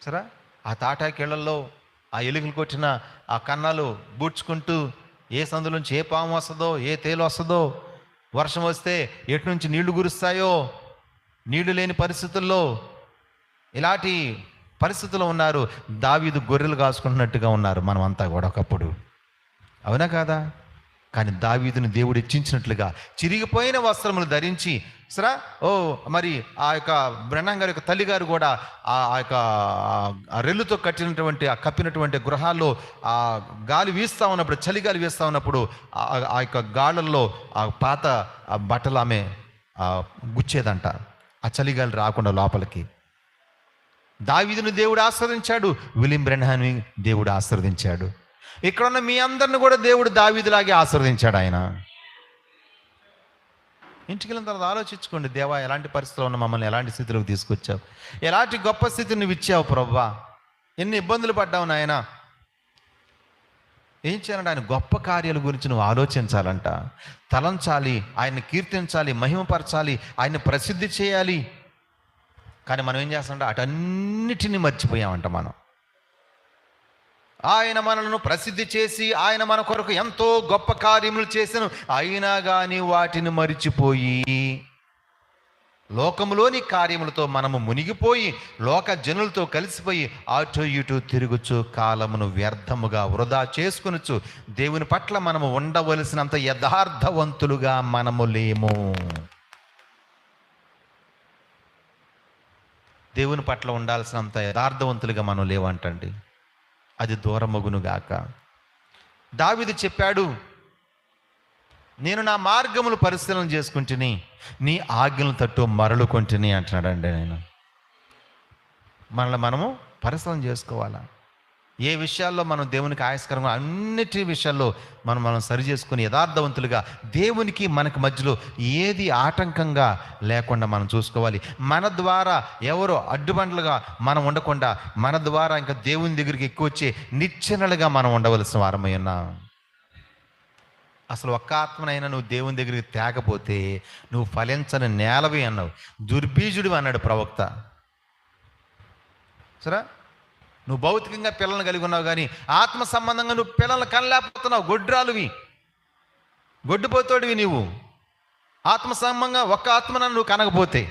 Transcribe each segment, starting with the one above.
సరే, ఆ తాటాకేళ్లలో ఆ ఎలుకలు కొట్టిన ఆ కన్నాలు బూడ్చుకుంటూ ఏ సందులోంచి ఏ పాము వస్తుందో, ఏ తేలు వస్తుందో, వర్షం వస్తే ఎటు నుంచి నీళ్లు కురుస్తాయో, నీళ్లు లేని పరిస్థితుల్లో ఇలాంటి పరిస్థితుల్లో ఉన్నారు. దావీదు గొర్రెలు కాసుకుంటున్నట్టుగా ఉన్నారు మనమంతా కూడా ఒకప్పుడు. అవునా కాదా? కానీ దావీదుని దేవుడు హెచ్చించినట్లుగా చిరిగిపోయిన వస్త్రములు ధరించి సరా మరి ఆ యొక్క బ్రహ్నం గారి యొక్క తల్లిగారు కూడా ఆ యొక్క రెల్లుతో కట్టినటువంటి ఆ కప్పినటువంటి గృహాల్లో ఆ గాలి వీస్తూ ఉన్నప్పుడు, చలిగాలి వీస్తూ ఉన్నప్పుడు ఆ యొక్క గాళ్ళల్లో ఆ పాత బట్టలు ఆమె గుచ్చేదంట, ఆ చలిగాలి రాకుండా లోపలికి. దావీదుని దేవుడు ఆశీర్వదించాడు, విలియం బ్రెన్హాన్ని దేవుడు ఆశీర్వదించాడు. ఇక్కడున్న మీ అందరిని కూడా దేవుడు దావీదులాగే ఆశీర్వదించాడు. ఆయన ఇంటికి వెళ్ళిన తర్వాత ఆలోచించుకోండి, దేవా ఎలాంటి పరిస్థితుల్లో ఉన్న మమ్మల్ని ఎలాంటి స్థితిలోకి తీసుకొచ్చావు, ఎలాంటి గొప్ప స్థితిని నువ్వు ఇచ్చావు ప్రభువా, ఎన్ని ఇబ్బందులు పడ్డావు నాయన. ఏం చేయాలంటే ఆయన గొప్ప కార్యాల గురించి నువ్వు ఆలోచించాలంట, తలంచాలి, ఆయన్ని కీర్తించాలి, మహిమపరచాలి, ఆయన్ని ప్రసిద్ధి చేయాలి. కానీ మనం ఏం చేస్తామంటే అటన్నిటినీ మర్చిపోయామంట. మనం ఆయన మనలను ప్రసిద్ధి చేసి ఆయన మన కొరకు ఎంతో గొప్ప కార్యములు చేసాను, అయినా కానీ వాటిని మరిచిపోయి లోకములోని కార్యములతో మనము మునిగిపోయి లోక జనులతో కలిసిపోయి అటు ఇటు తిరుగుచు కాలమును వ్యర్థముగా వృధా చేసుకొనుచు దేవుని పట్ల మనము ఉండవలసినంత యథార్థవంతులుగా మనము లేము. దేవుని పట్ల ఉండాల్సినంత యథార్థవంతులుగా మనం లేవంటండి. అది దూరమగునుగాక. దావీదు చెప్పాడు, నేను నా మార్గములు పరిశీలన చేసుకుంటుని నీ ఆజ్ఞల తట్టు మరలుకొంటిని అంటున్నాడండి. నేను మనల్ని మనము పరిశీలన చేసుకోవాలా. ఏ విషయాల్లో మనం దేవునికి ఆయాస్కరంగా, అన్నిటి విషయాల్లో మనం సరి చేసుకుని యథార్థవంతులుగా దేవునికి మనకి మధ్యలో ఏది ఆటంకంగా లేకుండా మనం చూసుకోవాలి. మన ద్వారా ఎవరో అడ్డుబండ్లుగా మనం ఉండకుండా మన ద్వారా ఇంకా దేవుని దగ్గరికి ఎక్కువ వచ్చే నిచ్చెనలుగా మనం ఉండవలసిన వారమై ఉన్నాం. అసలు ఒక్క ఆత్మనైనా నువ్వు దేవుని దగ్గరికి తేకపోతే నువ్వు ఫలించని నేలవి అన్నావు, దుర్బీజుడు అన్నాడు ప్రవక్త. సరే, నువ్వు భౌతికంగా పిల్లలను కలిగి ఉన్నావు కానీ ఆత్మ సంబంధంగా నువ్వు పిల్లలు కనలేకపోతున్నావు. గొడ్రాలువి, గొడ్డుపోతాడువి నీవు. ఆత్మ సంబంధంగా ఒక్క ఆత్మను నువ్వు కనకపోతే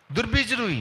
దుర్బీజుడివి.